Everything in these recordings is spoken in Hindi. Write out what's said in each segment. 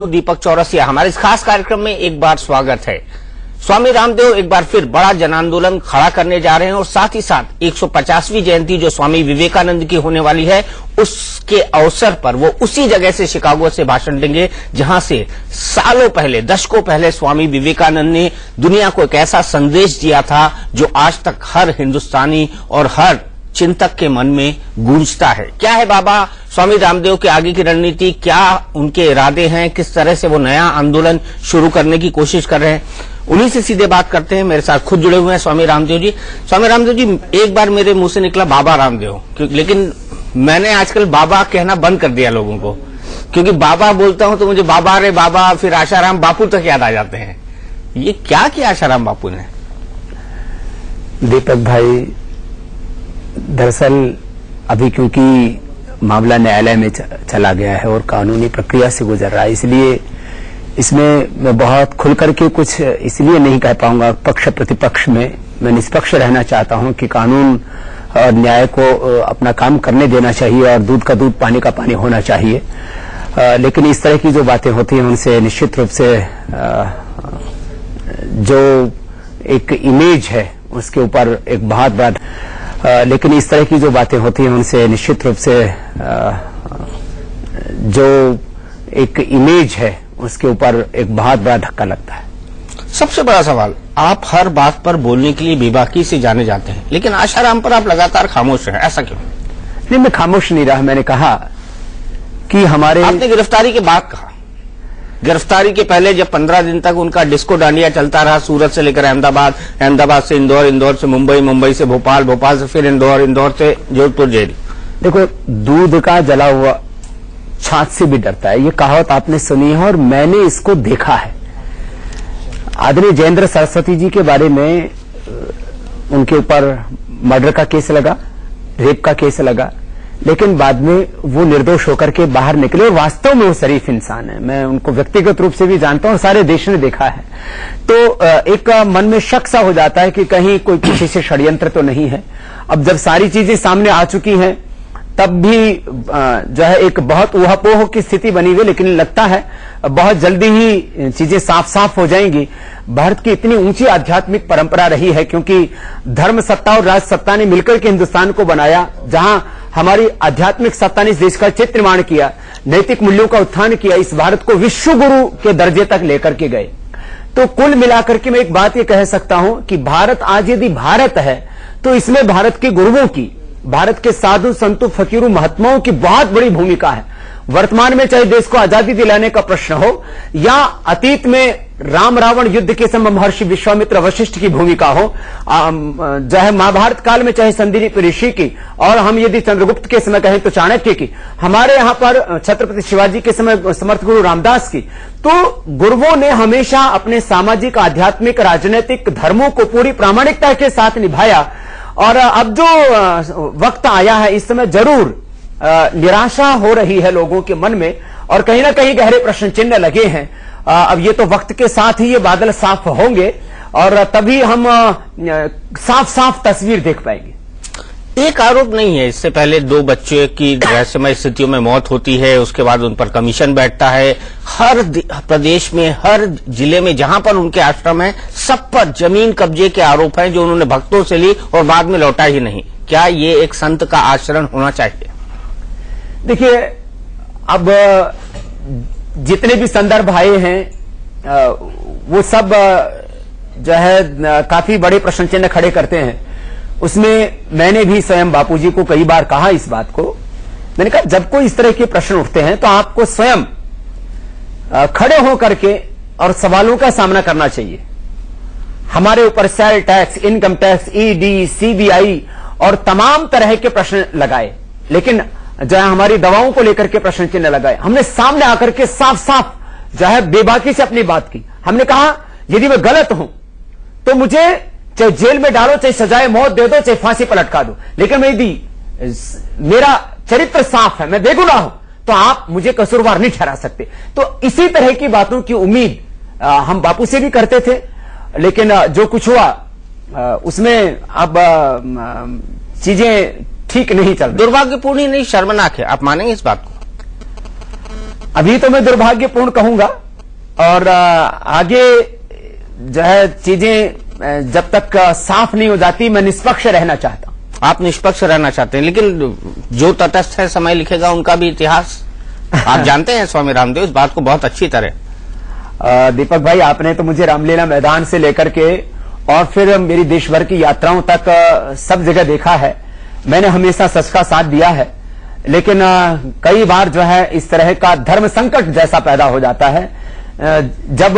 दीपक चौरसिया, हमारे इस खास कार्यक्रम में एक बार स्वागत है। स्वामी रामदेव एक बार फिर बड़ा जन आंदोलन खड़ा करने जा रहे हैं और साथ ही साथ 150वीं जयंती जो स्वामी विवेकानंद की होने वाली है, उसके अवसर पर वो उसी जगह से शिकागो से भाषण देंगे जहां से सालों पहले, दशकों पहले स्वामी विवेकानंद ने दुनिया को एक ऐसा संदेश दिया था जो आज तक हर हिंदुस्तानी और हर चिंतक के मन में गूंजता है। क्या है बाबा स्वामी रामदेव के आगे की रणनीति, क्या उनके इरादे हैं, किस तरह से वो नया आंदोलन शुरू करने की कोशिश कर रहे हैं, उन्हीं से सीधे बात करते हैं। मेरे साथ खुद जुड़े हुए हैं स्वामी रामदेव जी। स्वामी रामदेव जी, एक बार मेरे मुंह से निकला बाबा रामदेव, लेकिन मैंने आजकल बाबा कहना बंद कर दिया लोगों को, क्योंकि बाबा बोलता हूं तो मुझे बाबा रे बाबा, फिर आशाराम बापू तक याद आ जाते हैं। ये क्या किया आशाराम बापू ने? दीपक भाई, दरअसल अभी क्योंकि मामला न्यायालय में चला गया है और कानूनी प्रक्रिया से गुजर रहा है, इसलिए इसमें मैं बहुत खुल करके कुछ इसलिए नहीं कह पाऊंगा पक्ष प्रतिपक्ष में। मैं निष्पक्ष रहना चाहता हूं कि कानून और न्याय को अपना काम करने देना चाहिए और दूध का दूध पानी का पानी होना चाहिए। लेकिन इस तरह की जो बातें होती हैं उनसे निश्चित रूप से जो एक इमेज है उसके ऊपर एक बहुत बड़ा लेकिन इस तरह की जो बातें होती हैं उनसे निश्चित रूप से जो एक इमेज है उसके ऊपर एक बहुत बड़ा धक्का लगता है। सबसे बड़ा सवाल, आप हर बात पर बोलने के लिए बेबाकी से जाने जाते हैं, लेकिन आशाराम पर आप लगातार खामोश हैं, ऐसा क्यों? नहीं, मैं खामोश नहीं रहा। मैंने कहा कि आपने गिरफ्तारी के बाद कहा, गिरफ्तारी के पहले जब 15 दिन तक उनका डिस्को डांडिया चलता रहा, सूरत से लेकर अहमदाबाद, अहमदाबाद से इंदौर, इंदौर से मुंबई, मुंबई से भोपाल, भोपाल से फिर इंदौर, इंदौर से जोधपुर जेल। देखो, दूध का जला हुआ छाछ से भी डरता है, ये कहावत आपने सुनी है और मैंने इसको देखा है। आदरणीय जयेंद्र सरस्वती जी के बारे में उनके ऊपर मर्डर का केस लगा, रेप का केस लगा, लेकिन बाद में वो निर्दोष होकर के बाहर निकले और वास्तव में वो शरीफ इंसान है। मैं उनको व्यक्तिगत रूप से भी जानता हूं, सारे देश ने देखा है। तो एक मन में शक सा हो जाता है कि कहीं कोई किसी से षड्यंत्र तो नहीं है। अब जब सारी चीजें सामने आ चुकी हैं तब भी जो है एक बहुत ऊहापोह की स्थिति बनी हुई, लेकिन लगता है बहुत जल्दी ही चीजें साफ साफ हो जाएंगी। भारत की इतनी ऊंची आध्यात्मिक परंपरा रही है, क्योंकि धर्म सत्ता और राज सत्ता ने मिलकर के हिंदुस्तान को बनाया, जहां हमारी आध्यात्मिक सत्ता ने इस देश का चित्र निर्माण किया, नैतिक मूल्यों का उत्थान किया, इस भारत को विश्व गुरु के दर्जे तक लेकर के गए। तो कुल मिलाकर के मैं एक बात ये कह सकता हूं कि भारत आज यदि भारत है तो इसमें भारत के गुरुओं की, भारत के साधु संतों फकीरों महात्माओं की बहुत बड़ी भूमिका है। वर्तमान में चाहे देश को आजादी दिलाने का प्रश्न हो या अतीत में राम रावण युद्ध के समय महर्षि विश्वामित्र वशिष्ठ की भूमिका हो, चाहे महाभारत काल में चाहे संदीप ऋषि की, और हम यदि चंद्रगुप्त के समय कहें तो चाणक्य की, हमारे यहां पर छत्रपति शिवाजी के समय समर्थ गुरु रामदास की। तो गुरुओं ने हमेशा अपने सामाजिक, आध्यात्मिक, राजनीतिक धर्मों को पूरी प्रामाणिकता के साथ निभाया। और अब जो वक्त आया है, इस समय जरूर निराशा हो रही है लोगों के मन में और कहीं ना कहीं गहरे प्रश्न चिन्ह लगे हैं। अब ये तो वक्त के साथ ही ये बादल साफ होंगे और तभी हम साफ साफ तस्वीर देख पाएंगे। एक आरोप नहीं है, इससे पहले 2 बच्चे की रहस्यमय स्थितियों में मौत होती है, उसके बाद उन पर कमीशन बैठता है। हर प्रदेश में, हर जिले में जहां पर उनके आश्रम है, सब पर जमीन कब्जे के आरोप हैं जो उन्होंने भक्तों से ली और बाद में लौटा ही नहीं। क्या ये एक संत का आचरण होना चाहिए? देखिए, अब जितने भी संदर्भ आए हैं वो सब जो है काफी बड़े प्रश्न चिन्ह खड़े करते हैं। उसमें मैंने भी स्वयं बापूजी को कई बार कहा इस बात को। मैंने कहा, जब कोई इस तरह के प्रश्न उठते हैं तो आपको स्वयं खड़े होकर के और सवालों का सामना करना चाहिए। हमारे ऊपर sale tax, income tax, ED, CBI और तमाम तरह के प्रश्न लगाए, लेकिन जो है हमारी दवाओं को लेकर के प्रश्न चिन्ह लगाए। हमने सामने आकर के साफ साफ जो है बेबाकी से अपनी बात की। हमने कहा, यदि मैं गलत हूं तो मुझे चाहे जेल में डालो, चाहे सजाए मौत दे दो, चाहे फांसी पर लटका दो, लेकिन मैं यदि मेरा चरित्र साफ है, मैं बेगुनाह हूं, तो आप मुझे कसूरवार नहीं ठहरा सकते। तो इसी तरह की बातों की उम्मीद हम बापू से भी करते थे, लेकिन जो कुछ हुआ उसमें अब चीजें ठीक नहीं चल रही। दुर्भाग्यपूर्ण ही नहीं, शर्मनाक है। आप मानेंगे इस बात को? अभी तो मैं दुर्भाग्यपूर्ण कहूंगा, और आगे जो है चीजें जब तक साफ नहीं हो जाती, मैं निष्पक्ष रहना चाहता हूं। आप निष्पक्ष रहना चाहते हैं, लेकिन जो तटस्थ है समय लिखेगा उनका भी इतिहास आप जानते हैं स्वामी रामदेव, इस बात को बहुत अच्छी तरह। दीपक भाई, आपने तो मुझे रामलीला मैदान से लेकर के और फिर मेरी देश भर की यात्राओं तक सब जगह देखा है। मैंने हमेशा सच का साथ दिया है, लेकिन कई बार जो है इस तरह का धर्म संकट जैसा पैदा हो जाता है। जब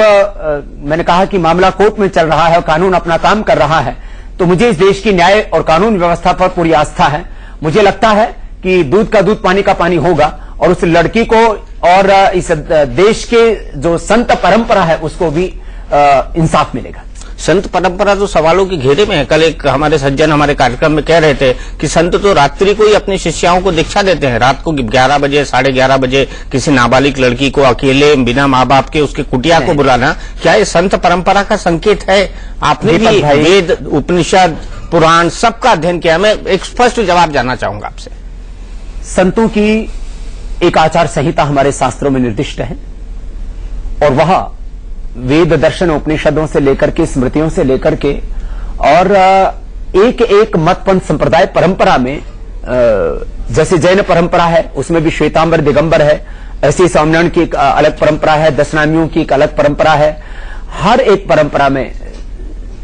मैंने कहा कि मामला कोर्ट में चल रहा है और कानून अपना काम कर रहा है, तो मुझे इस देश की न्याय और कानून व्यवस्था पर पूरी आस्था है। मुझे लगता है कि दूध का दूध पानी का पानी होगा, और उस लड़की को और इस देश के जो संत परंपरा है उसको भी इंसाफ मिलेगा। संत परंपरा तो सवालों के घेरे में है। कल एक हमारे सज्जन हमारे कार्यक्रम में कह रहे थे कि संत तो रात्रि को ही अपनी शिष्याओं को दीक्षा देते हैं, रात को 11 बजे 11:30 बजे किसी नाबालिग लड़की को अकेले बिना माँ बाप के उसके कुटिया को बुलाना, क्या ये संत परंपरा का संकेत है? आपने भी वेद, उपनिषद, पुराण सबका अध्ययन किया। मैं एक स्पष्ट जवाब जानना चाहूंगा आपसे। संतों की एक आचार संहिता हमारे शास्त्रों में निर्दिष्ट है, और वह वेद, दर्शन, उपनिषदों से लेकर के, स्मृतियों से लेकर के, और एक एक मत पंथ संप्रदाय परंपरा में, जैसे जैन परंपरा है उसमें भी श्वेतांबर दिगंबर है, ऐसी स्वामिनारायण की एक अलग परंपरा है, दशनामियों की एक अलग परंपरा है। हर एक परंपरा में,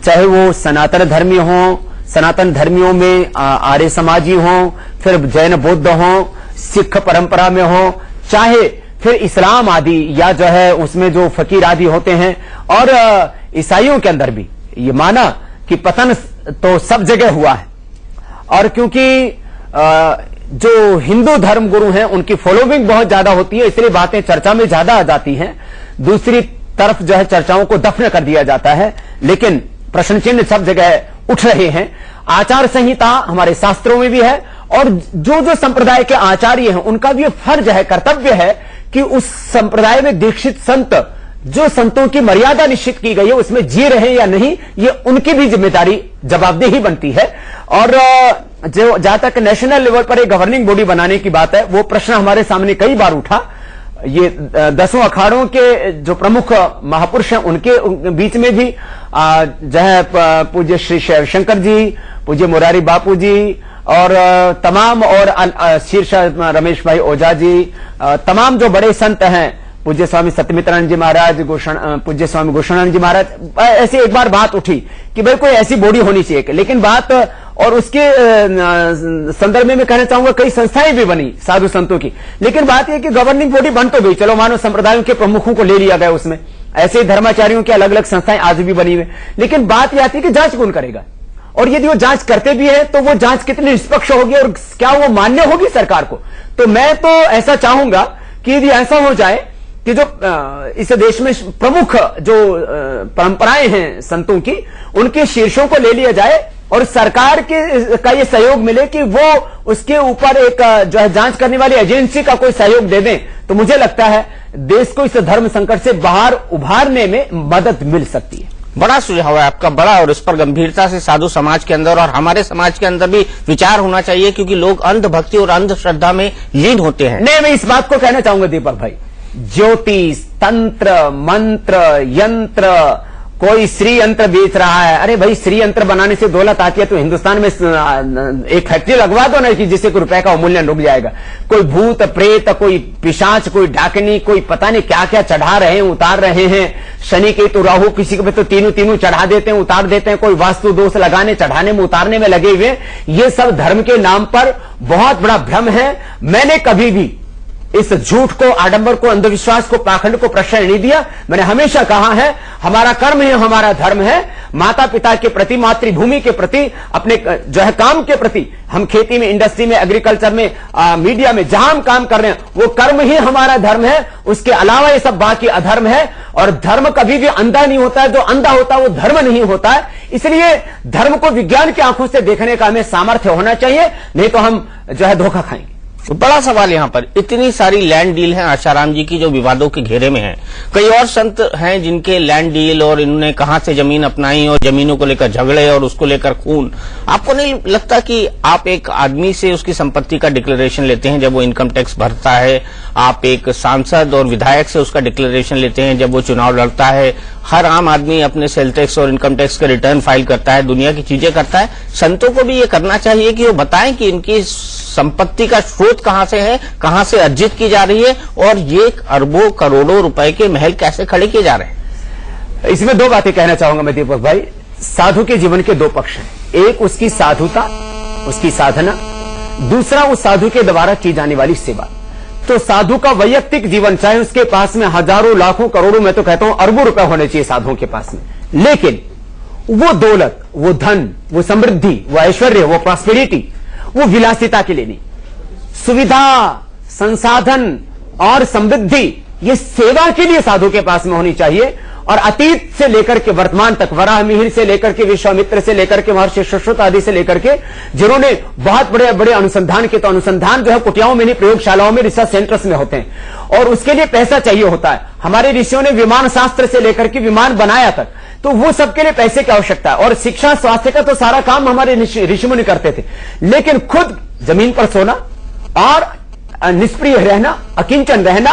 चाहे वो सनातन धर्मी हो, सनातन धर्मियों में आर्य समाजी हो, फिर जैन बौद्ध हो, सिख परंपरा में हो, चाहे फिर इस्लाम आदि, या जो है उसमें जो फकीर आदि होते हैं, और ईसाइयों के अंदर भी ये माना कि पतन तो सब जगह हुआ है। और क्योंकि जो हिंदू धर्म गुरु हैं उनकी फॉलोइंग बहुत ज्यादा होती है, इसलिए बातें चर्चा में ज्यादा आ जाती हैं। दूसरी तरफ जो है चर्चाओं को दफन कर दिया जाता है, लेकिन प्रश्न चिन्ह सब जगह उठ रहे हैं। आचार संहिता हमारे शास्त्रों में भी है, और जो जो संप्रदाय के आचार्य हैं उनका भी फर्ज है, कर्तव्य है कि उस संप्रदाय में दीक्षित संत, जो संतों की मर्यादा निश्चित की गई है उसमें जी रहे या नहीं, ये उनकी भी जिम्मेदारी, जवाबदेही बनती है। और जो जहां तक नेशनल लेवल पर एक गवर्निंग बॉडी बनाने की बात है, वो प्रश्न हमारे सामने कई बार उठा। ये 10 अखाड़ों के जो प्रमुख महापुरुष हैं उनके बीच में भी जो है पूज्य श्री शंकर जी, पूज्य मुरारी बापू जी, और तमाम, और शीर्ष रमेश भाई ओझा जी, तमाम जो बड़े संत हैं, पूज्य स्वामी सत्यमित्रानंद जी महाराज, पूज्य स्वामी घोषणानंद जी महाराज, ऐसी एक बार बात उठी कि भाई कोई ऐसी बॉडी होनी चाहिए। लेकिन बात, और उसके संदर्भ में मैं कहना चाहूंगा कई संस्थाएं भी बनी साधु संतों की, लेकिन बात यह कि गवर्निंग बॉडी बन तो गई, चलो मानो संप्रदायों के प्रमुखों को ले लिया गया उसमें, ऐसे ही धर्माचार्यों की अलग अलग संस्थाएं आज भी बनी हुई। लेकिन बात यह आती है कि जांच कौन करेगा, और यदि वो जांच करते भी है तो वो जांच कितनी निष्पक्ष होगी और क्या वो मान्य होगी सरकार को। तो मैं तो ऐसा चाहूंगा कि यदि ऐसा हो जाए कि जो इस देश में प्रमुख जो परंपराएं हैं संतों की, उनके शीर्षों को ले लिया जाए और सरकार का ये सहयोग मिले कि वो उसके ऊपर एक जो है जांच करने वाली एजेंसी का कोई सहयोग दे दें, तो मुझे लगता है देश को इस धर्म संकट से बाहर उभारने में मदद मिल सकती है। बड़ा सुझाव है आपका, बड़ा, और इस पर गंभीरता से साधु समाज के अंदर और हमारे समाज के अंदर भी विचार होना चाहिए, क्योंकि लोग अंधभक्ति और अंधश्रद्धा में लीन होते हैं। नहीं, मैं इस बात को कहना चाहूंगा दीपक भाई, ज्योतिष, तंत्र, मंत्र, यंत्र, कोई श्री यंत्र बेच रहा है, अरे भाई श्री यंत्र बनाने से दौलत आती है तो हिंदुस्तान में एक फैक्ट्री लगवा दो ना कि जिससे कोई रुपए का अवमूल्यन रुक जाएगा। कोई भूत प्रेत, कोई पिशाच, कोई डाकनी, कोई पता नहीं क्या क्या चढ़ा रहे हैं, उतार रहे हैं। शनि के तो राहु, किसी को तो तीनों चढ़ा देते हैं, उतार देते हैं। कोई वास्तु दोष लगाने, चढ़ाने में, उतारने में लगे हुए। ये सब धर्म के नाम पर बहुत बड़ा भ्रम है। मैंने कभी भी इस झूठ को, आडंबर को, अंधविश्वास को, पाखंड को प्रश्रय नहीं दिया। मैंने हमेशा कहा है हमारा कर्म ही हमारा धर्म है। माता पिता के प्रति, मातृभूमि के प्रति, अपने जो है काम के प्रति, हम खेती में, इंडस्ट्री में, एग्रीकल्चर में, मीडिया में, जहां हम काम कर रहे हैं वो कर्म ही हमारा धर्म है। उसके अलावा ये सब बाकी अधर्म है। और धर्म कभी भी अंधा नहीं होता है, जो अंधा होता है वो धर्म नहीं होता है। इसलिए धर्म को विज्ञान की आंखों से देखने का हमें सामर्थ्य होना चाहिए, नहीं तो हम जो है धोखा खाएंगे। बड़ा सवाल यहाँ पर, इतनी सारी लैंड डील है आशाराम जी की जो विवादों के घेरे में है। कई और संत हैं जिनके लैंड डील और इन्होंने कहां से जमीन अपनाई और जमीनों को लेकर झगड़े और उसको लेकर खून। आपको नहीं लगता कि आप एक आदमी से उसकी संपत्ति का डिक्लेरेशन लेते हैं जब वो इनकम टैक्स भरता है, आप एक सांसद और विधायक से उसका डिक्लेरेशन लेते हैं जब वो चुनाव लड़ता है, हर आम आदमी अपने सेल टैक्स और इनकम टैक्स का रिटर्न फाइल करता है, दुनिया की चीजें करता है। संतों को भी ये करना चाहिए कि वो बताएं कि इनकी संपत्ति का स्रोत कहां से है, कहां से अर्जित की जा रही है और ये अरबों करोड़ों रुपए के महल कैसे खड़े किए जा रहे हैं। इसमें दो बातें कहना चाहूंगा मैं दीपक भाई। साधु के जीवन के दो पक्ष हैं, एक उसकी साधुता, उसकी साधना, दूसरा उस साधु के द्वारा की जाने वाली सेवा। तो साधु का वैयक्तिक जीवन, चाहे उसके पास में हजारों लाखों करोड़ों, मैं तो कहता हूं अरबों रुपए होने चाहिए साधुओं के पास में, लेकिन वो दौलत, वो धन, वो समृद्धि, वो ऐश्वर्य, वो प्रॉस्पेरिटी, वो विलासिता के लिए नहीं। सुविधा, संसाधन और समृद्धि ये सेवा के लिए साधु के पास में होनी चाहिए। और अतीत से लेकर के वर्तमान तक, वराह मिहिर से लेकर के विश्वामित्र से लेकर के महर्षि सुश्रुत आदि से लेकर के जिन्होंने बहुत बड़े बड़े अनुसंधान के, तो अनुसंधान जो है कुटियाओं में नहीं, प्रयोगशालाओं में, रिसर्च सेंटर्स में होते हैं और उसके लिए पैसा चाहिए होता है। हमारे ऋषियों ने विमान शास्त्र से लेकर के विमान बनाया तक, तो वो सबके लिए पैसे की आवश्यकता है। और शिक्षा स्वास्थ्य का तो सारा काम हमारे ऋषि मुनि करते थे, लेकिन खुद जमीन पर सोना और निष्प्रिय रहना, अकिंचन रहना।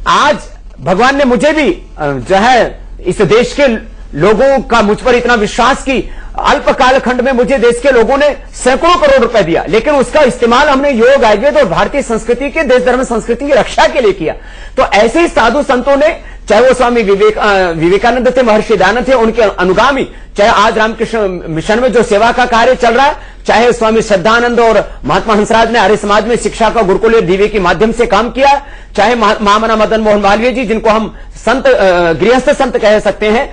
आज भगवान ने मुझे भी जो है इस देश के लोगों का मुझ पर इतना विश्वास कि अल्प कालखंड में मुझे देश के लोगों ने सैकड़ों करोड़ रुपए दिया, लेकिन उसका इस्तेमाल हमने योग, आयुर्वेद और भारतीय संस्कृति के, देश धर्म संस्कृति की रक्षा के लिए किया। तो ऐसे ही साधु संतों ने, चाहे वो स्वामी विवेकानंद थे, महर्षि दयानंद थे, उनके अनुगामी, चाहे आज रामकृष्ण मिशन में जो सेवा का कार्य चल रहा है, चाहे स्वामी श्रद्धानंद और महात्मा हंसराज ने आर्य समाज में शिक्षा का गुरुकुल डीवी के माध्यम से काम किया, चाहे महामना मदन मोहन मालवीय जी जिनको हम संत, गृहस्थ संत कह सकते हैं,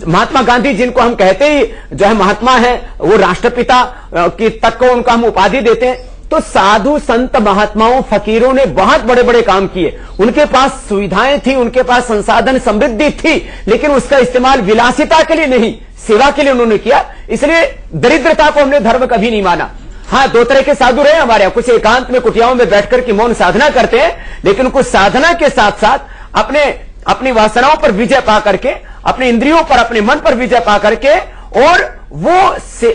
महात्मा गांधी जिनको हम कहते ही जो है महात्मा है, वो राष्ट्रपिता की तक को उनको हम उपाधि देते हैं। तो साधु संत महात्माओं फकीरों ने बहुत बड़े बड़े काम किए, उनके पास सुविधाएं थी, उनके पास संसाधन समृद्धि थी, लेकिन उसका इस्तेमाल विलासिता के लिए नहीं, सेवा के लिए उन्होंने किया। इसलिए दरिद्रता को हमने धर्म कभी नहीं माना। हाँ, दो तरह के साधु रहे हमारे यहाँ, कुछ एकांत में कुटियाओं में बैठकर के मौन साधना करते हैं, लेकिन कुछ साधना के साथ साथ अपनी वासनाओं पर विजय पा करके, अपने इंद्रियों पर, अपने मन पर विजय पा करके, और वो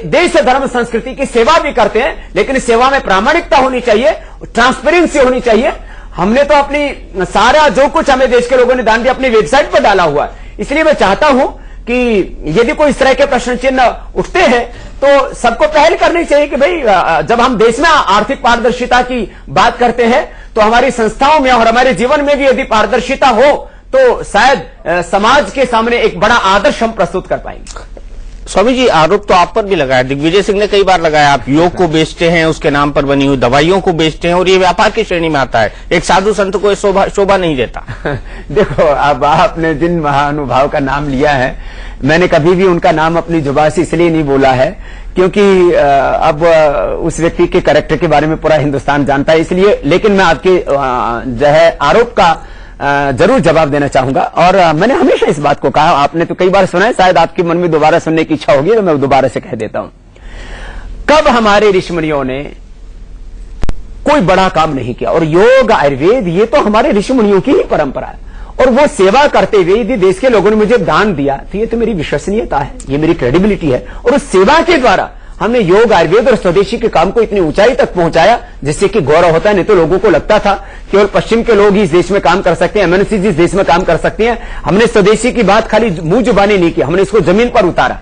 देश धर्म संस्कृति की सेवा भी करते हैं। लेकिन सेवा में प्रामाणिकता होनी चाहिए, ट्रांसपेरेंसी होनी चाहिए। हमने तो अपनी सारा जो कुछ हमें देश के लोगों ने दान दिया अपनी वेबसाइट पर डाला हुआ है। इसलिए मैं चाहता हूं कि यदि कोई इस तरह के प्रश्न चिन्ह उठते हैं तो सबको पहल करनी चाहिए कि भाई जब हम देश में आर्थिक पारदर्शिता की बात करते हैं तो हमारी संस्थाओं में और हमारे जीवन में भी यदि पारदर्शिता हो तो शायद समाज के सामने एक बड़ा आदर्श हम प्रस्तुत कर पाएंगे। स्वामी जी, आरोप तो आप पर भी लगाया, दिग्विजय सिंह ने कई बार लगाया, आप योग को बेचते हैं, उसके नाम पर बनी हुई दवाइयों को बेचते हैं और ये व्यापार की श्रेणी में आता है। एक साधु संत को शोभा नहीं देता। देखो, अब आपने जिन महानुभाव का नाम लिया है, मैंने कभी भी उनका नाम अपनी जुबान से इसलिए नहीं बोला है क्योंकि अब उस व्यक्ति के कैरेक्टर के बारे में पूरा हिंदुस्तान जानता है, इसलिए। लेकिन मैं आपके जो है आरोप का जरूर जवाब देना चाहूंगा। और मैंने हमेशा इस बात को कहा, आपने तो कई बार सुना है, शायद आपके मन में दोबारा सुनने की इच्छा होगी तो मैं दोबारा से कह देता हूं। कब हमारे ऋषि मुनियों ने कोई बड़ा काम नहीं किया, और योग, आयुर्वेद ये तो हमारे ऋषि मुनियों की ही परंपरा है, और वो सेवा करते हुए यदि देश के लोगों ने मुझे दान दिया तो ये तो मेरी विश्वसनीयता है, ये मेरी क्रेडिबिलिटी है। और उस सेवा के द्वारा हमने योग, आयुर्वेद और स्वदेशी के काम को इतनी ऊंचाई तक पहुंचाया जिससे कि गौरव होता है। नहीं तो लोगों को लगता था केवल पश्चिम के लोग ही इस देश में काम कर सकते हैं, एमएनसी इस देश में काम कर सकते हैं। हमने स्वदेशी की बात खाली मुंह जुबानी नहीं की, हमने इसको जमीन पर उतारा।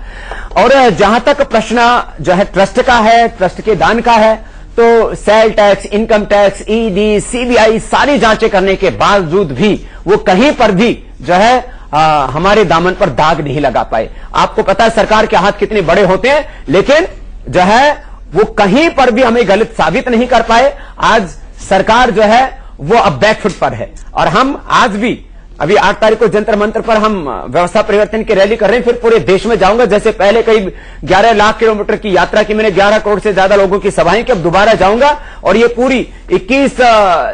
और जहां तक प्रश्न जो है ट्रस्ट का है, ट्रस्ट के दान का है, तो sale tax, income tax, ED, CBI सारी जांचें करने के बावजूद भी वो कहीं पर भी जो है हमारे दामन पर दाग नहीं लगा पाए। आपको पता है सरकार के हाथ कितने बड़े होते हैं, लेकिन जो है वो कहीं पर भी हमें गलत साबित नहीं कर पाए। आज सरकार जो है वो अब बैकफुट पर है, और हम आज भी अभी 8 तारीख को जंतर मंतर पर हम व्यवस्था परिवर्तन की रैली कर रहे हैं। फिर पूरे देश में जाऊंगा, जैसे पहले करीब 11 लाख किलोमीटर की यात्रा की मैंने, 11 करोड़ से ज्यादा लोगों की सभाएं की, अब दोबारा जाऊंगा। और ये पूरी 21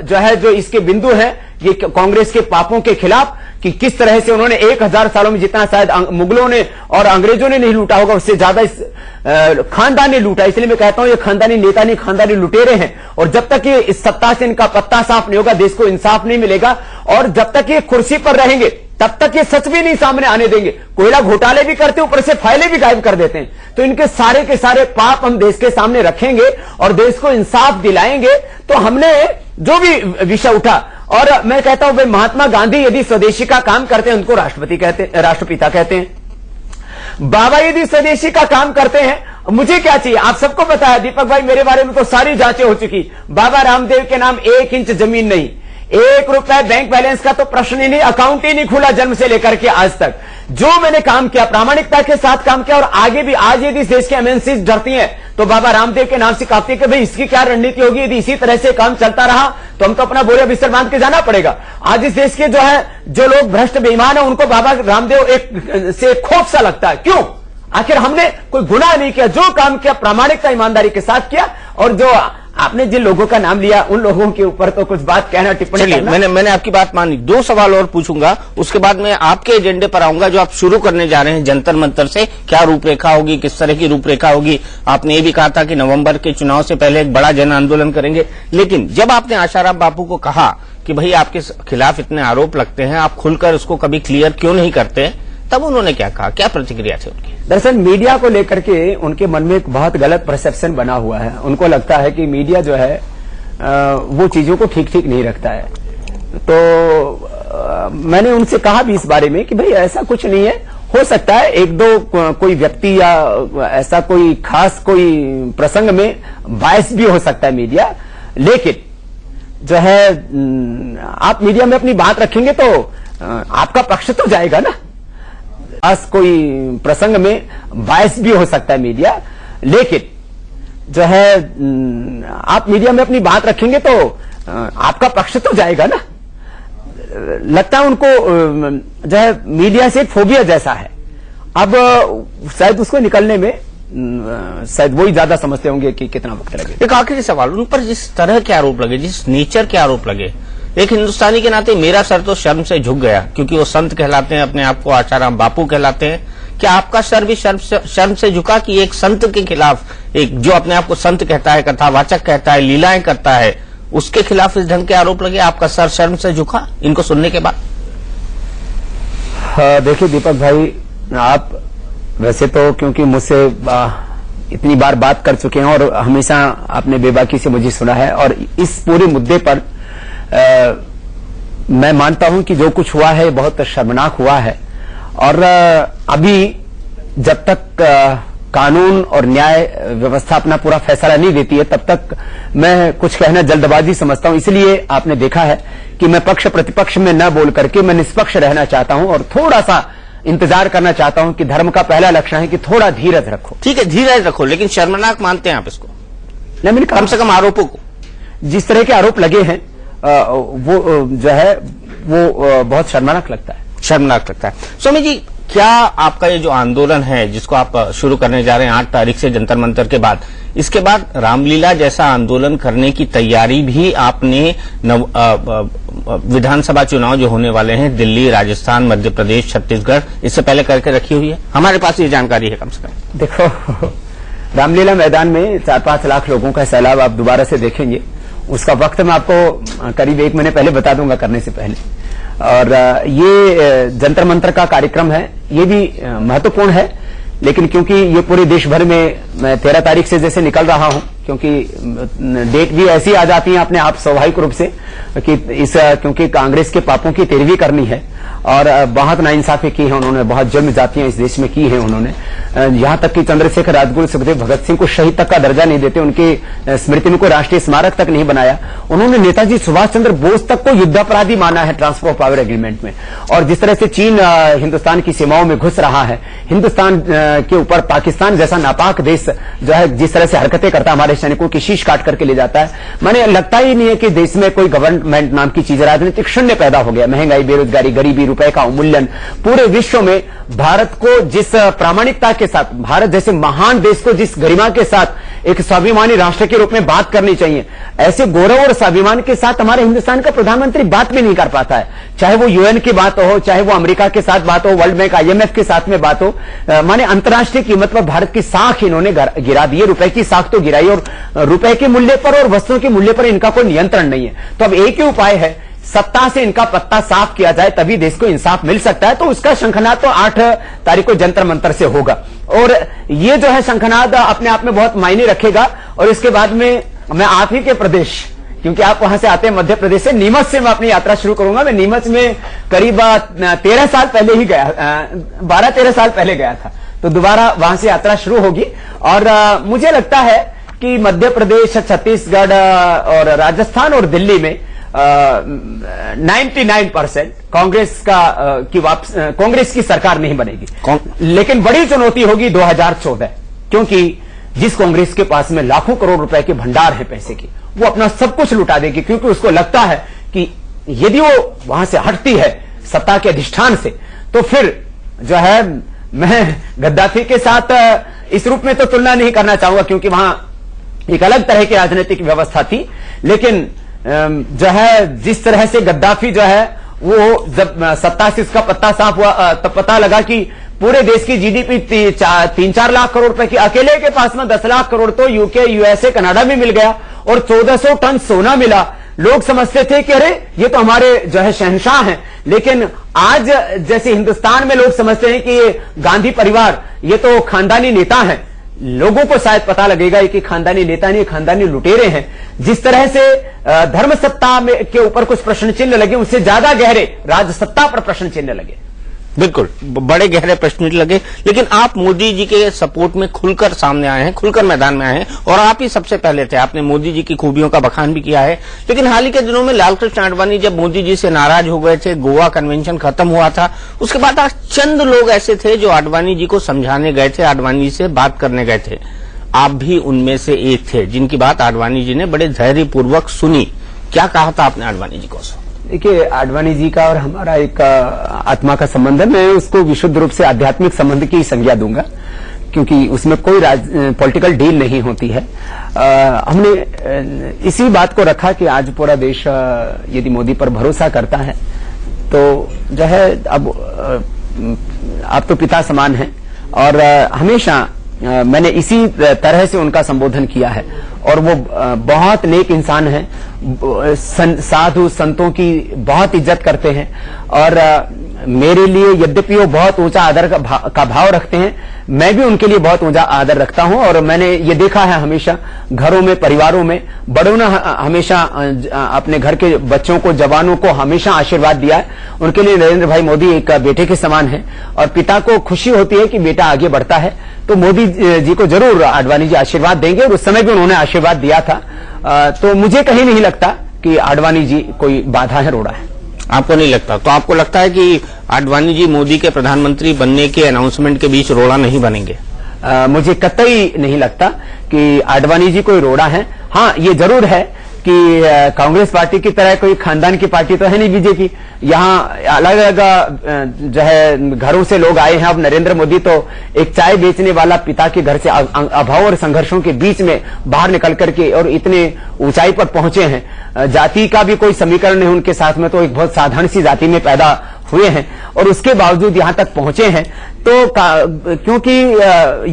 जो है जो इसके बिंदु है, ये कांग्रेस के पापों के खिलाफ, कि किस तरह से उन्होंने 1000 सालों में जितना शायद मुगलों ने और अंग्रेजों ने नहीं लूटा होगा, उससे ज्यादा इस खानदान ने लूटा। इसलिए मैं कहता हूं ये खानदानी नेता नहीं, खानदानी लुटेरे हैं। और जब तक ये इस सत्ता से इनका पत्ता साफ नहीं होगा, देश को इंसाफ नहीं मिलेगा। और जब तक ये कुर्सी पर रहेंगे तब तक ये सच भी नहीं सामने आने देंगे। कोयला घोटाले भी करते, ऊपर से फाइलें भी गायब कर देते हैं। तो इनके सारे के सारे पाप हम देश के सामने रखेंगे और देश को इंसाफ दिलाएंगे। तो हमने जो भी विषय उठा, और मैं कहता हूं भाई महात्मा गांधी यदि स्वदेशी का काम करते हैं, उनको राष्ट्रपिता कहते हैं। बाबा यदि स्वदेशी का काम करते हैं, मुझे क्या चाहिए? आप सबको पता है दीपक भाई, मेरे बारे में तो सारी जांचें हो चुकी। बाबा रामदेव के नाम 1 इंच जमीन नहीं, 1 रुपए बैंक बैलेंस का तो प्रश्न ही नहीं, अकाउंट ही नहीं खुला जन्म से लेकर के आज तक। जो मैंने काम किया प्रामाणिकता के साथ काम किया, और आगे भी आज यदि देश के एमएनसीज डरती हैं तो बाबा रामदेव के नाम से काफी कि भाई इसकी क्या रणनीति होगी, यदि इसी तरह से काम चलता रहा तो हमको अपना बोरिया बिस्तर बांध के जाना पड़ेगा। आज इस देश के जो लोग भ्रष्ट बेईमान है, उनको बाबा रामदेव एक खौफ सा लगता है। क्यों? आखिर हमने कोई गुनाह नहीं किया, जो काम किया प्रामाणिकता ईमानदारी के साथ किया। और जो आपने जिन लोगों का नाम लिया, उन लोगों के ऊपर तो कुछ बात कहना, टिप्पणी करना। मैंने आपकी बात मानी। 2 सवाल और पूछूंगा, उसके बाद मैं आपके एजेंडे पर आऊंगा जो आप शुरू करने जा रहे हैं जंतर मंतर से। क्या रूपरेखा होगी, किस तरह की रूपरेखा होगी? आपने ये भी कहा था कि नवंबर के चुनाव से पहले एक बड़ा जन आंदोलन करेंगे। लेकिन जब आपने आशाराम बापू को कहा कि भाई आपके खिलाफ इतने आरोप लगते हैं, आप खुलकर उसको कभी क्लियर क्यों नहीं करते, तब उन्होंने क्या कहा, क्या प्रतिक्रिया थी उनकी? दरअसल मीडिया को लेकर के उनके मन में एक बहुत गलत परसेप्शन बना हुआ है। उनको लगता है कि मीडिया जो है वो चीजों को ठीक नहीं रखता है। तो मैंने उनसे कहा भी इस बारे में कि भाई ऐसा कुछ नहीं है। हो सकता है 1-2 कोई व्यक्ति या ऐसा कोई खास कोई प्रसंग में बायस भी हो सकता है मीडिया, लेकिन जो है आप मीडिया में अपनी बात रखेंगे तो आपका पक्ष तो जाएगा ना। खास कोई प्रसंग में बायस भी हो सकता है मीडिया, लेकिन जो है आप मीडिया में अपनी बात रखेंगे तो आपका पक्ष तो जाएगा ना। लगता है उनको जो है मीडिया से एक फोबिया जैसा है। अब शायद उसको निकलने में शायद वही ज्यादा समझते होंगे कि कितना वक्त लगे। एक आखिरी सवाल, उन पर जिस तरह के आरोप लगे, जिस नेचर के आरोप लगे, एक हिंदुस्तानी के नाते मेरा सर तो शर्म से झुक गया, क्योंकि वो संत कहलाते हैं, अपने आप को आशाराम बापू कहलाते हैं। क्या आपका सर भी शर्म से झुका कि एक संत के खिलाफ, एक जो अपने आप को संत कहता है, कथावाचक कहता है, लीलाएं करता है, उसके खिलाफ इस ढंग के आरोप लगे? आपका सर शर्म से झुका इनको सुनने के बाद? देखिए दीपक भाई, आप वैसे तो क्योंकि मुझसे इतनी बार बात कर चुके हैं और हमेशा आपने बेबाकी से मुझे सुना है, और इस पूरे मुद्दे पर मैं मानता हूं कि जो कुछ हुआ है बहुत शर्मनाक हुआ है। और अभी जब तक कानून और न्याय व्यवस्था अपना पूरा फैसला नहीं देती है, तब तक मैं कुछ कहना जल्दबाजी समझता हूं। इसलिए आपने देखा है कि मैं पक्ष प्रतिपक्ष में न बोल करके मैं निष्पक्ष रहना चाहता हूं और थोड़ा सा इंतजार करना चाहता हूं कि धर्म का पहला लक्षण है कि थोड़ा धीरज रखो। ठीक है, धीरज रखो, लेकिन शर्मनाक मानते हैं आप इसको? नहीं, मैंने कम से कम आरोपों को, जिस तरह के आरोप लगे हैं वो जो है वो बहुत शर्मनाक लगता है। शर्मनाक लगता है। स्वामी जी, क्या आपका ये जो आंदोलन है जिसको आप शुरू करने जा रहे हैं 8 तारीख से जंतर मंतर के बाद, इसके बाद रामलीला जैसा आंदोलन करने की तैयारी भी आपने विधानसभा चुनाव जो होने वाले हैं दिल्ली, राजस्थान, मध्य प्रदेश, छत्तीसगढ़, इससे पहले करके रखी हुई है? हमारे पास ये जानकारी है कम से कम। देखो, रामलीला मैदान में 4-5 लाख लोगों का सैलाब आप दोबारा से देखेंगे। उसका वक्त मैं आपको करीब 1 महीने पहले बता दूंगा करने से पहले। और ये जंतर मंतर का कार्यक्रम है, ये भी महत्वपूर्ण है, लेकिन क्योंकि ये पूरे देश भर में मैं 13 तारीख से जैसे निकल रहा हूं, क्योंकि डेट भी ऐसी आ जाती है अपने आप स्वाभाविक रूप से कि क्योंकि कांग्रेस के पापों की तेरवी करनी है और बहुत नाइंसाफी की है उन्होंने, बहुत जुल्म जातियां इस देश में की है उन्होंने। यहां तक कि चंद्रशेखर, राजगुरु, सुखदेव, भगत सिंह को शहीद तक का दर्जा नहीं देते, उनकी स्मृति में कोई राष्ट्रीय स्मारक तक नहीं बनाया। उन्होंने नेताजी सुभाष चंद्र बोस तक को युद्धापराधी माना है ट्रांसफर ऑफ पावर एग्रीमेंट में। और जिस तरह से चीन हिंदुस्तान की सीमाओं में घुस रहा है, हिंदुस्तान के ऊपर पाकिस्तान जैसा नापाक देश जो है जिस तरह से हरकतें करता है, हमारे सैनिकों की शीश काट करके ले जाता है, माने लगता ही नहीं है कि देश में कोई गवर्नमेंट नाम की चीज, राजनीतिक शून्य पैदा हो गया। महंगाई, बेरोजगारी, गरीबी, रुपए का अवमूल्यन, पूरे विश्व में भारत को जिस प्रामाणिकता के साथ, भारत जैसे महान देश को जिस गरिमा के साथ एक स्वाभिमानी राष्ट्र के रूप में बात करनी चाहिए, ऐसे गौरव और स्वाभिमान के साथ हमारे हिंदुस्तान का प्रधानमंत्री बात भी नहीं कर पाता है। चाहे वो यूएन की बात हो, चाहे वो अमेरिका के साथ बात हो, वर्ल्ड बैंक IMF के साथ में बात हो, माने अंतर्राष्ट्रीय कीमत पर भारत की साख इन्होंने गिरा दी है। रुपए की साख तो गिराई और रुपए के मूल्य पर और वस्तुओं के मूल्य पर इनका कोई नियंत्रण नहीं है। तो अब एक ही उपाय है, सत्ता से इनका पत्ता साफ किया जाए, तभी देश को इंसाफ मिल सकता है। तो उसका शंखनाद तो 8 तारीख को जंतर मंतर से होगा और ये जो है शंखनाद अपने आप में बहुत मायने रखेगा। और इसके बाद में मैं आप ही के प्रदेश, क्योंकि आप वहां से आते हैं मध्य प्रदेश से, नीमच से मैं अपनी यात्रा शुरू करूंगा। मैं नीमच में करीब 13 साल पहले ही गया, 12-13 साल पहले गया था, तो दोबारा वहां से यात्रा शुरू होगी। और मुझे लगता है कि मध्य प्रदेश, छत्तीसगढ़ और राजस्थान और दिल्ली में 99% कांग्रेस कांग्रेस की सरकार नहीं बनेगी। लेकिन बड़ी चुनौती होगी 2014, क्योंकि जिस कांग्रेस के पास में लाखों करोड़ रुपए के भंडार है पैसे की, वो अपना सब कुछ लुटा देगी, क्योंकि उसको लगता है कि यदि वो वहां से हटती है सत्ता के अधिष्ठान से, तो फिर जो है, मैं गद्दाफी के साथ इस रूप में तो तुलना नहीं करना चाहूंगा, क्योंकि वहां एक अलग तरह की राजनीतिक व्यवस्था थी। लेकिन जो है, जिस तरह से गद्दाफी जो है, वो जब सत्ता से उसका पत्ता साफ हुआ, तब पता लगा कि पूरे देश की GDP 3-4 लाख करोड़ रुपए की, अकेले के पास में 10 लाख करोड़ तो UK, USA, कनाडा में मिल गया और 1400 टन सोना मिला। लोग समझते थे कि अरे ये तो हमारे जो है शहंशाह हैं। लेकिन आज जैसे हिंदुस्तान में लोग समझते हैं कि ये गांधी परिवार ये तो खानदानी नेता हैं, लोगों को शायद पता लगेगा कि खानदानी नेता नहीं, खानदानी लुटेरे हैं। जिस तरह से धर्म सत्ता के ऊपर कुछ प्रश्न चिन्ह लगे, उससे ज्यादा गहरे राजसत्ता पर प्रश्न चिन्ह लगे। बिल्कुल, बड़े गहरे प्रश्न लगे। लेकिन आप मोदी जी के सपोर्ट में खुलकर सामने आए हैं, खुलकर मैदान में आए हैं, और आप ही सबसे पहले थे। आपने मोदी जी की खूबियों का बखान भी किया है। लेकिन हाल ही के दिनों में लालकृष्ण आडवाणी जब मोदी जी से नाराज हो गए थे, गोवा कन्वेंशन खत्म हुआ था, उसके बाद आज चंद लोग ऐसे थे जो आडवाणी जी को समझाने गए थे, आडवाणी से बात करने गए थे। आप भी उनमें से एक थे जिनकी बात आडवाणी जी ने बड़े धैर्यपूर्वक सुनी। क्या कहा था आपने आडवाणी जी को? देखिए, आडवाणी जी का और हमारा एक आत्मा का संबंध है। मैं उसको विशुद्ध रूप से आध्यात्मिक संबंध की संज्ञा दूंगा, क्योंकि उसमें कोई पॉलिटिकल डील नहीं होती है। हमने इसी बात को रखा कि आज पूरा देश यदि मोदी पर भरोसा करता है, तो जो है, अब आप तो पिता समान हैं, और हमेशा मैंने इसी तरह से उनका संबोधन किया है। और वो बहुत नेक इंसान हैं, साधु संतों की बहुत इज्जत करते हैं, और मेरे लिए यद्यपि वो बहुत ऊंचा आदर का भाव रखते हैं, मैं भी उनके लिए बहुत ऊंचा आदर रखता हूं। और मैंने ये देखा है हमेशा घरों में, परिवारों में, बड़ों ने हमेशा अपने घर के बच्चों को, जवानों को हमेशा आशीर्वाद दिया है। उनके लिए नरेंद्र भाई मोदी एक बेटे के समान है, और पिता को खुशी होती है कि बेटा आगे बढ़ता है, तो मोदी जी को जरूर आडवाणी जी आशीर्वाद देंगे, और उस समय भी उन्होंने आशीर्वाद दिया था। तो मुझे कहीं नहीं लगता कि आडवाणी जी कोई बाधा है, रोड़ा है। आपको नहीं लगता? तो आपको लगता है कि आडवाणी जी मोदी के प्रधानमंत्री बनने के अनाउंसमेंट के बीच रोड़ा नहीं बनेंगे? मुझे कतई नहीं लगता कि आडवाणी जी कोई रोड़ा है। हाँ, ये जरूर है कि कांग्रेस पार्टी की तरह कोई खानदान की पार्टी तो है नहीं बीजेपी। यहाँ अलग अलग जो है घरों से लोग आए हैं। अब नरेंद्र मोदी तो एक चाय बेचने वाला पिता के घर से अभाव और संघर्षों के बीच में बाहर निकल करके और इतने ऊंचाई पर पहुंचे हैं। जाति का भी कोई समीकरण नहीं उनके साथ में, तो एक बहुत साधारण सी जाति में पैदा हुए हैं और उसके बावजूद यहां तक पहुंचे हैं। तो क्योंकि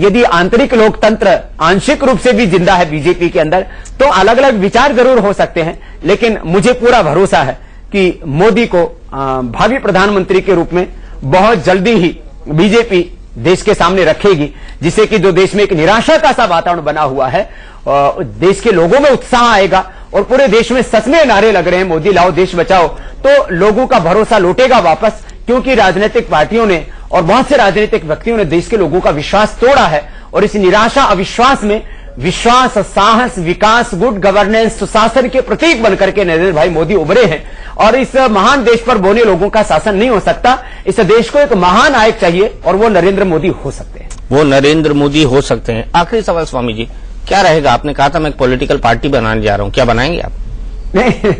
यदि आंतरिक लोकतंत्र आंशिक रूप से भी जिंदा है बीजेपी के अंदर, तो अलग अलग विचार जरूर हो सकते हैं, लेकिन मुझे पूरा भरोसा है कि मोदी को भावी प्रधानमंत्री के रूप में बहुत जल्दी ही बीजेपी देश के सामने रखेगी, जिससे कि जो देश में एक निराशा का सा वातावरण बना हुआ है, देश के लोगों में उत्साह आएगा और पूरे देश में सच में नारे लग रहे हैं मोदी लाओ देश बचाओ, तो लोगों का भरोसा लौटेगा वापस। क्योंकि राजनीतिक पार्टियों ने और बहुत से राजनीतिक व्यक्तियों ने देश के लोगों का विश्वास तोड़ा है, और इस निराशा अविश्वास में विश्वास, साहस, विकास, गुड गवर्नेंस, सुशासन के प्रतीक बनकर के नरेंद्र भाई मोदी उभरे हैं। और इस महान देश पर बोने लोगों का शासन नहीं हो सकता। इस देश को एक महान नायक चाहिए और वो नरेंद्र मोदी हो सकते हैं। वो नरेंद्र मोदी हो सकते हैं। आखिरी सवाल स्वामी जी, क्या रहेगा? आपने कहा था मैं एक पॉलिटिकल पार्टी बनाने जा रहा हूं, क्या बनाएंगे आप? नहीं,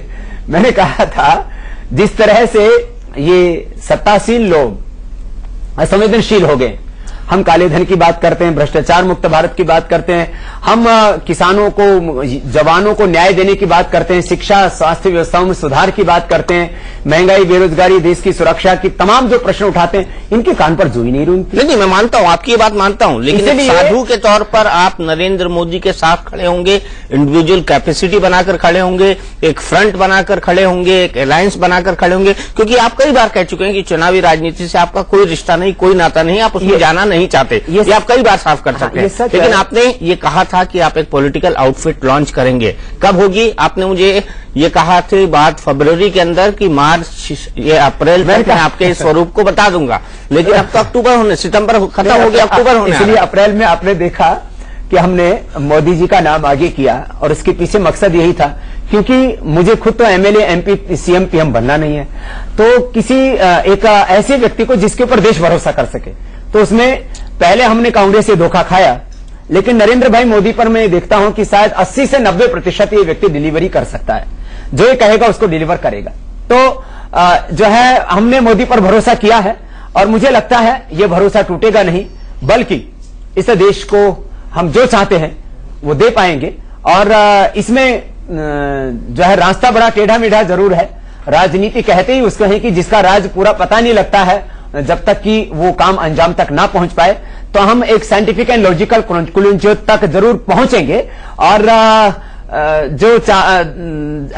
मैंने कहा था जिस तरह से ये सत्तासीन लोग असंवेदनशील हो गए, हम काले धन की बात करते हैं, भ्रष्टाचार मुक्त भारत की बात करते हैं, हम किसानों को, जवानों को न्याय देने की बात करते हैं, शिक्षा स्वास्थ्य व्यवस्थाओं में सुधार की बात करते हैं, महंगाई बेरोजगारी देश की सुरक्षा की तमाम जो प्रश्न उठाते हैं, इनके कान पर जू ही नहीं रूंगती। नहीं, मैं मानता हूं, आपकी ये बात मानता हूं, लेकिन एक साधु के तौर पर आप नरेंद्र मोदी के साथ खड़े होंगे, इंडिविजुअल कैपेसिटी बनाकर खड़े होंगे, एक फ्रंट बनाकर खड़े होंगे, एक अलायंस बनाकर खड़े होंगे, क्योंकि आप कई बार कह चुके हैं कि चुनावी राजनीति से आपका कोई रिश्ता नहीं, कोई नाता नहीं, आप उसमें जाना नहीं चाहते। ये आप कई बार साफ कर चुके हैं। लेकिन आपने ये कहा था कि आप एक पॉलिटिकल आउटफिट लॉन्च करेंगे, कब होगी? आपने मुझे ये कहा थी बात फरवरी के अंदर कि मार्च या अप्रैल तक मैं आपके स्वरूप को बता दूंगा, लेकिन अब तो अक्टूबर होने, सितंबर खत्म हो गया, अक्टूबर होने, इसलिए अप्रैल में आपने देखा कि हमने मोदी जी का नाम आगे किया, और इसके पीछे मकसद यही था, क्योंकि मुझे खुद तो एमएलए, एमपी, सीएम, पीएम बनना नहीं है, तो किसी एक ऐसे व्यक्ति को जिसके ऊपर देश भरोसा कर सके, तो उसमें पहले हमने कांग्रेस से धोखा खाया, लेकिन नरेंद्र भाई मोदी पर मैं देखता हूं कि शायद 80 से 90% ये व्यक्ति डिलीवरी कर सकता है, जो ये कहेगा उसको डिलीवर करेगा। तो जो है हमने मोदी पर भरोसा किया है, और मुझे लगता है ये भरोसा टूटेगा नहीं, बल्कि इस देश को हम जो चाहते हैं वो दे पाएंगे। और इसमें जो है रास्ता बड़ा टेढ़ा मेढ़ा जरूर है, राजनीति कहते ही उसको है कि जिसका राज पूरा पता नहीं लगता है जब तक कि वो काम अंजाम तक ना पहुंच पाए, तो हम एक साइंटिफिक एंड लॉजिकल कंक्लूजन तक जरूर पहुंचेंगे। और जो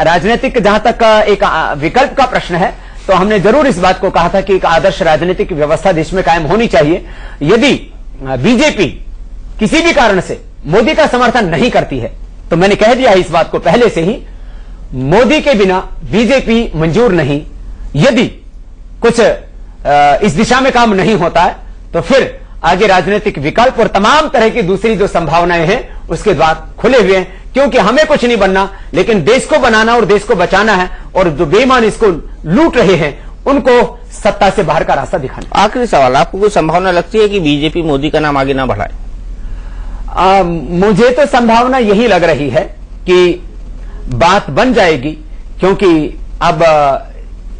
राजनीतिक जहां तक एक विकल्प का प्रश्न है, तो हमने जरूर इस बात को कहा था कि एक आदर्श राजनीतिक व्यवस्था देश में कायम होनी चाहिए। यदि बीजेपी किसी भी कारण से मोदी का समर्थन नहीं करती है, तो मैंने कह दिया है इस बात को पहले से ही, मोदी के बिना बीजेपी मंजूर नहीं। यदि कुछ इस दिशा में काम नहीं होता है, तो फिर आगे राजनीतिक विकल्प और तमाम तरह की दूसरी जो संभावनाएं हैं उसके द्वार खुले हुए हैं, क्योंकि हमें कुछ नहीं बनना, लेकिन देश को बनाना और देश को बचाना है, और जो बेईमान इसको लूट रहे हैं उनको सत्ता से बाहर का रास्ता दिखाना। आखिरी सवाल, आपको कोई संभावना लगती है कि बीजेपी मोदी का नाम आगे ना बढ़ाए? मुझे तो संभावना यही लग रही है कि बात बन जाएगी, क्योंकि अब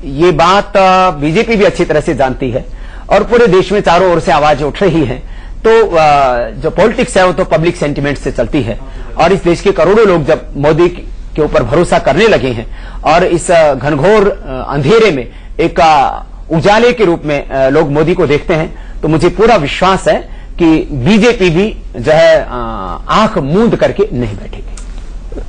ये बात बीजेपी भी अच्छी तरह से जानती है, और पूरे देश में चारों ओर से आवाज उठ रही है। तो जो पॉलिटिक्स है वो तो पब्लिक सेंटिमेंट से चलती है, और इस देश के करोड़ों लोग जब मोदी के ऊपर भरोसा करने लगे हैं, और इस घनघोर अंधेरे में एक उजाले के रूप में लोग मोदी को देखते हैं, तो मुझे पूरा विश्वास है कि बीजेपी भी जो है आंख मूंद करके नहीं बैठेगी।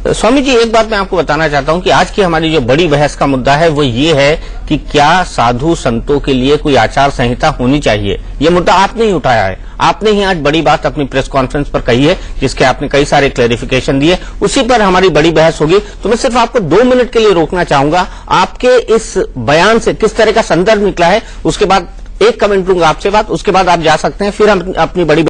स्वामी जी, एक बात मैं आपको बताना चाहता हूं कि आज की हमारी जो बड़ी बहस का मुद्दा है वो ये है कि क्या साधु संतों के लिए कोई आचार संहिता होनी चाहिए। ये मुद्दा आपने ही उठाया है, आपने ही आज बड़ी बात अपनी प्रेस कॉन्फ्रेंस पर कही है, जिसके आपने कई सारे क्लैरिफिकेशन दिए, उसी पर हमारी बड़ी बहस होगी। तो मैं सिर्फ आपको 2 मिनट के लिए रोकना चाहूंगा, आपके इस बयान से किस तरह का संदर्भ निकला है, उसके बाद एक कमेंट लूंगा आपसे बात, उसके बाद आप जा सकते हैं, फिर हम अपनी बड़ी